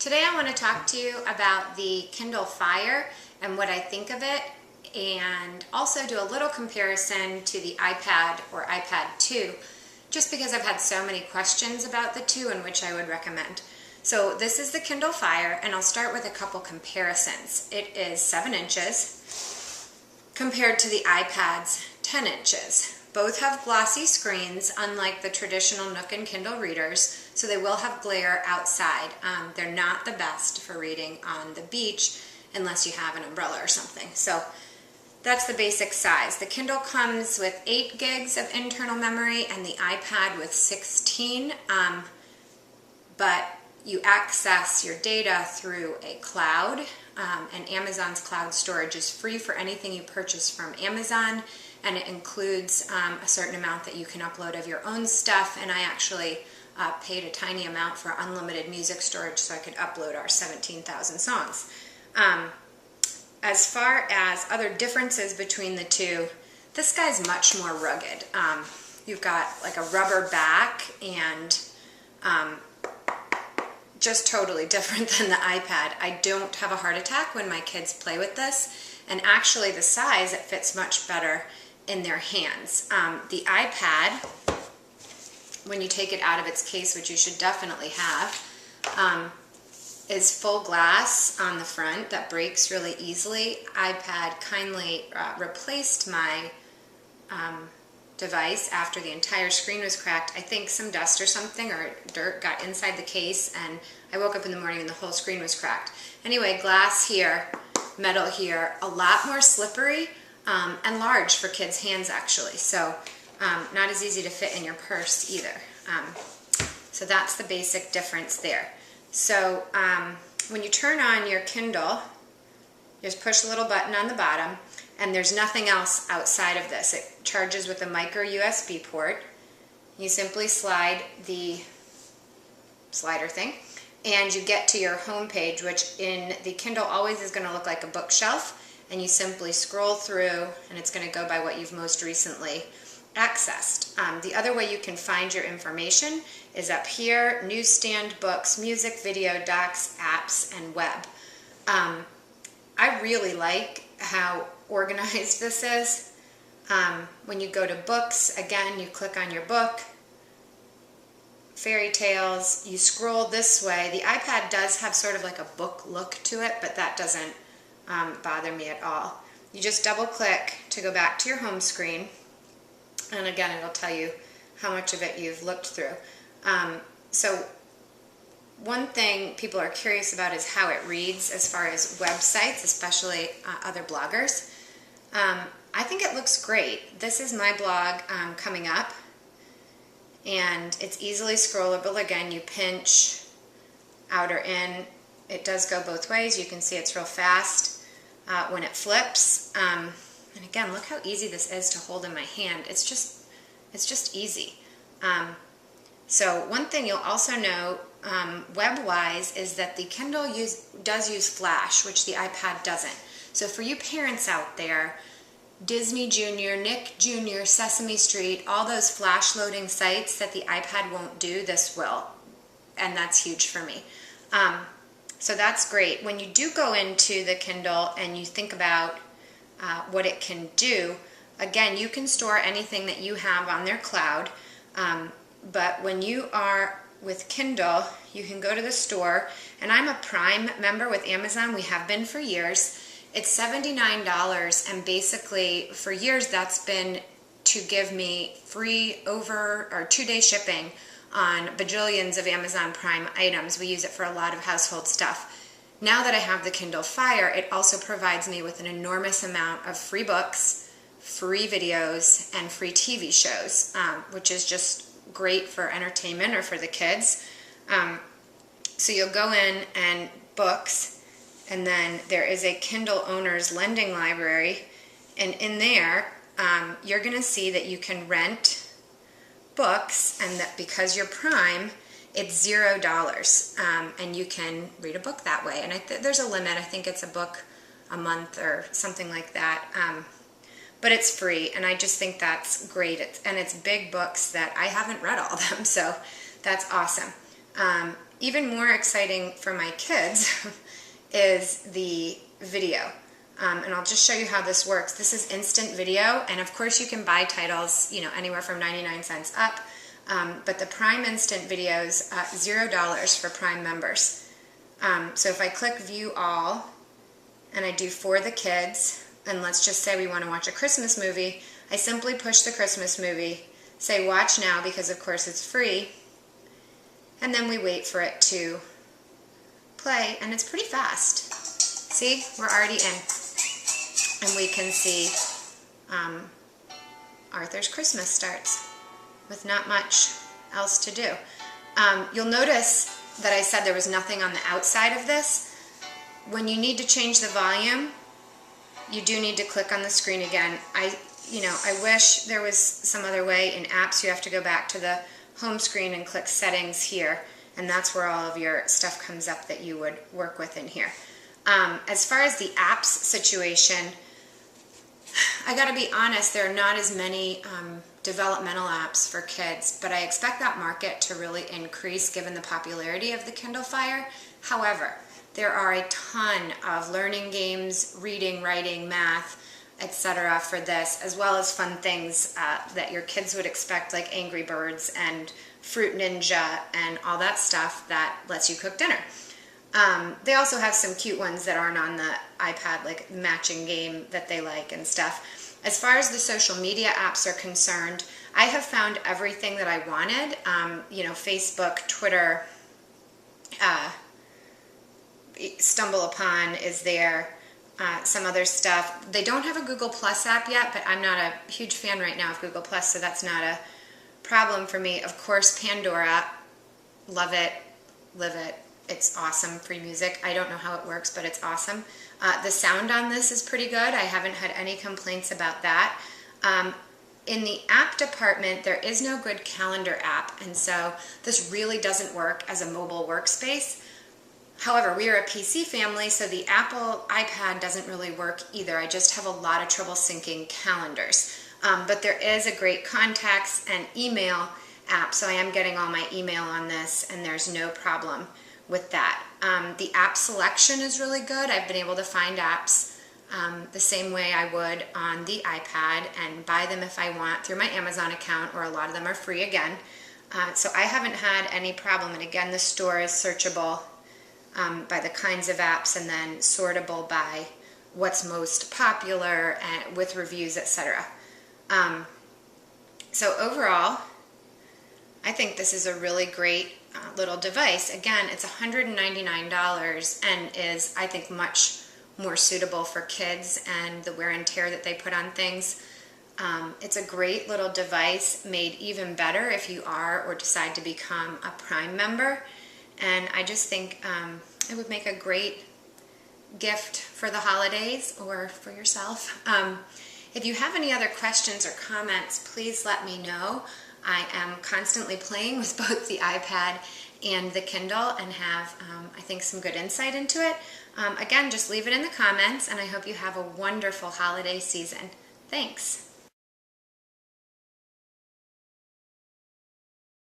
Today I want to talk to you about the Kindle Fire and what I think of it, and also do a little comparison to the iPad or iPad 2, just because I've had so many questions about the two and which I would recommend. So this is the Kindle Fire, and I'll start with a couple comparisons. It is 7 inches compared to the iPad's 10 inches. Both have glossy screens, unlike the traditional Nook and Kindle readers, so they will have glare outside. They're not the best for reading on the beach unless you have an umbrella or something. So that's the basic size. The Kindle comes with 8 gigs of internal memory and the iPad with 16, but you access your data through a cloud, and Amazon's cloud storage is free for anything you purchase from Amazon, and it includes a certain amount that you can upload of your own stuff, and I actually paid a tiny amount for unlimited music storage so I could upload our 17,000 songs. As far as other differences between the two, this guy's much more rugged. You've got like a rubber back and just totally different than the iPad. I don't have a heart attack when my kids play with this, and actually the size, it fits much better in their hands. The iPad, when you take it out of its case, which you should definitely have, is full glass on the front that breaks really easily. iPad kindly replaced my device after the entire screen was cracked. I think some dust or something or dirt got inside the case, and I woke up in the morning and the whole screen was cracked. Anyway, glass here, metal here, a lot more slippery and large for kids' hands actually, so not as easy to fit in your purse either. So that's the basic difference there. So when you turn on your Kindle, just push a little button on the bottom, and there's nothing else outside of this. It charges with a micro USB port. You simply slide the slider thing, and you get to your home page, which in the Kindle always is going to look like a bookshelf, and you simply scroll through, and it's going to go by what you've most recently accessed. The other way you can find your information is up here: newsstand, books, music, video, docs, apps, and web. I really like how organized this is. When you go to books, again, you click on your book, fairy tales, you scroll this way. The iPad does have sort of like a book look to it, but that doesn't bother me at all. You just double click to go back to your home screen, and again, it'll tell you how much of it you've looked through. So one thing people are curious about is how it reads as far as websites, especially other bloggers. I think it looks great. This is my blog coming up, and it's easily scrollable. Again, you pinch out or in. It does go both ways. You can see it's real fast when it flips. And again, look how easy this is to hold in my hand. It's just easy. So one thing you'll also know web-wise is that the Kindle does use Flash, which the iPad doesn't. So for you parents out there, Disney Junior, Nick Jr., Sesame Street, all those Flash loading sites that the iPad won't do, this will. And that's huge for me. So that's great. When you do go into the Kindle and you think about what it can do, again, you can store anything that you have on their cloud, but when you are with Kindle, you can go to the store, and I'm a Prime member with Amazon. We have been for years. It's $79, and basically for years that's been to give me free 2-day shipping on bajillions of Amazon Prime items. We use it for a lot of household stuff. Now that I have the Kindle Fire, it also provides me with an enormous amount of free books, free videos, and free TV shows, which is just great for entertainment or for the kids. So you'll go in and books, and then there is a Kindle owner's lending library, and in there you're going to see that you can rent books, and that because you're Prime, it's $0, and you can read a book that way. And there's a limit. I think it's a book a month or something like that, but it's free, and I just think that's great. And it's big books that I haven't read all of them, so that's awesome. Even more exciting for my kids is the video. And I'll just show you how this works. This is instant video, and of course you can buy titles, anywhere from 99 cents up. But the Prime Instant Videos, $0 for Prime members. So if I click View All, and I do For the Kids, and let's just say we want to watch a Christmas movie, I simply push the Christmas movie, say Watch Now, because of course it's free, and then we wait for it to play, and it's pretty fast. See, we're already in. And we can see Arthur's Christmas starts with not much else to do. You'll notice that I said there was nothing on the outside of this. When you need to change the volume, you do need to click on the screen again. I wish there was some other way. In apps, you have to go back to the home screen and click Settings here, and that's where all of your stuff comes up that you would work with in here. As far as the apps situation, I gotta be honest, there are not as many developmental apps for kids, but I expect that market to really increase given the popularity of the Kindle Fire. However, there are a ton of learning games, reading, writing, math, etc. for this, as well as fun things that your kids would expect, like Angry Birds and Fruit Ninja and all that stuff that lets you cook dinner. They also have some cute ones that aren't on the iPad, like matching game that they like and stuff. As far as the social media apps are concerned, I have found everything that I wanted. Facebook, Twitter, Stumble Upon is there, some other stuff. They don't have a Google Plus app yet, but I'm not a huge fan right now of Google Plus, so that's not a problem for me. Of course, Pandora, love it, live it. It's awesome, free music. I don't know how it works, but it's awesome. The sound on this is pretty good. I haven't had any complaints about that. In the app department, there is no good calendar app, and so this really doesn't work as a mobile workspace. However, we are a PC family, so the Apple iPad doesn't really work either. I just have a lot of trouble syncing calendars. But there is a great contacts and email app, so I am getting all my email on this, and there's no problem with that. The app selection is really good. I've been able to find apps the same way I would on the iPad and buy them if I want through my Amazon account, or a lot of them are free again. So I haven't had any problem. And again, the store is searchable by the kinds of apps, and then sortable by what's most popular and with reviews, etc. So overall, I think this is a really great little device. Again, it's $199 and is, I think, much more suitable for kids and the wear and tear that they put on things. It's a great little device, made even better if you are or decide to become a Prime member. And I just think it would make a great gift for the holidays or for yourself. If you have any other questions or comments, please let me know. I am constantly playing with both the iPad and the Kindle and have, I think, some good insight into it. Again, just leave it in the comments, and I hope you have a wonderful holiday season. Thanks.